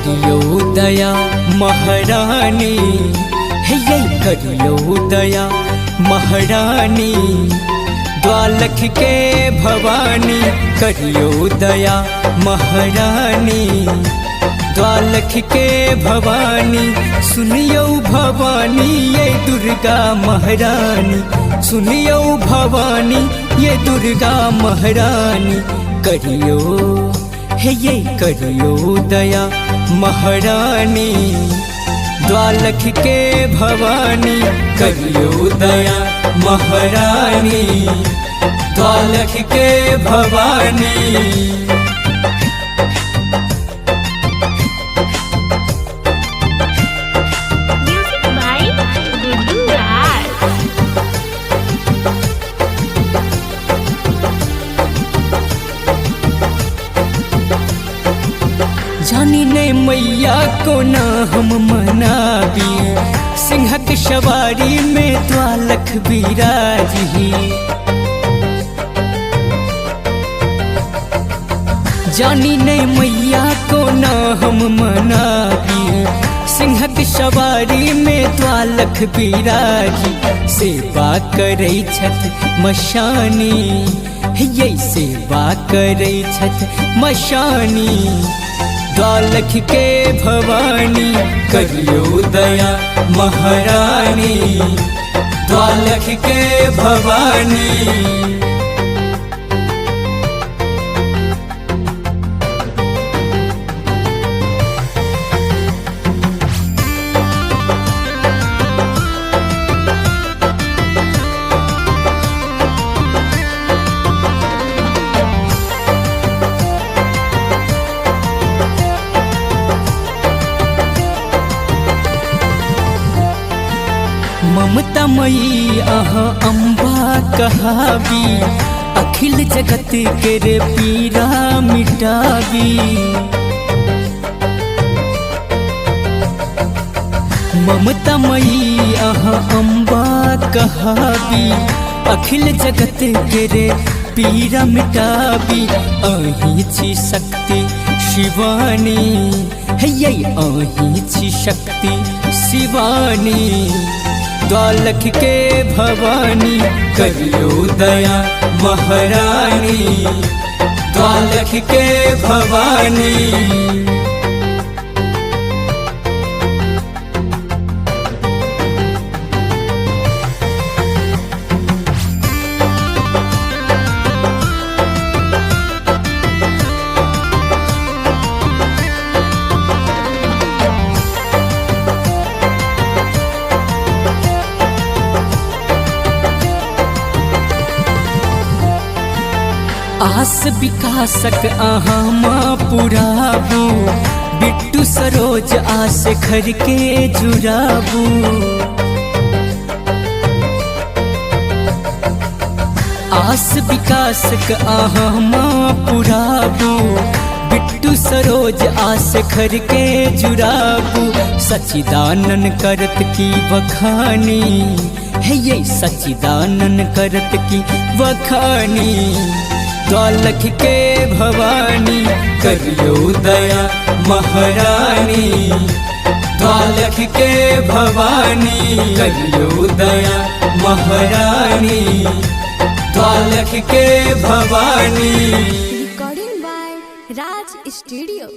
करियो दया महारानी, हे करियो दया महारानी, द्वालख के भवानी करियो दया महारानी, द्वालख के भवानी। सुनियो भवानी ये दुर्गा महारानी, सुनियो भवानी ये दुर्गा महारानी, करियो हे ये करियो दया महारानी, द्वालख के भवानी करियो दया महारानी, द्वालख के भवानी। जानी ने मैया को ना हम मनाबी, सिंहक सवारी में द्वालख विराजी। जानी ने मैया को ना हम मनाबी, सिंहक सवारी में द्वालख विराजी। सेवा करे छत मशानी, ये सेवा करे छत मशानी, द्वालख के भवानी करियो दया महारानी, द्वालख के भवानी। ममता मई अहाँ अम्बा कहाबी, अखिल जगत के रे पीरा मिटाबी। ममता मई अहाँ अम्बा कहाबी, अखिल जगत के रे पीरा मिटाबी। अहीं छी शक्ति शिवानी, है अहीं छी शक्ति शिवानी, द्वालख के भवानी करियो दया महारानी, द्वालख के भवानी। आस विकासक अहाँ माँ पुराबू, बिट्टू सरोज आस घर के जुड़ाबू। आस विकासक अहाँ माँ पुराबू, बिट्टू सरोज आस घर के जुड़ाबू। सच्चिदानंद करत की बखानी, है ये सच्चिदानंद करत की बखानी, द्वालख के भवानी करियो दया महारानी, द्वालख के भवानी करियो दया महारानी, द्वालख के भवानी। Recording by Raj studio.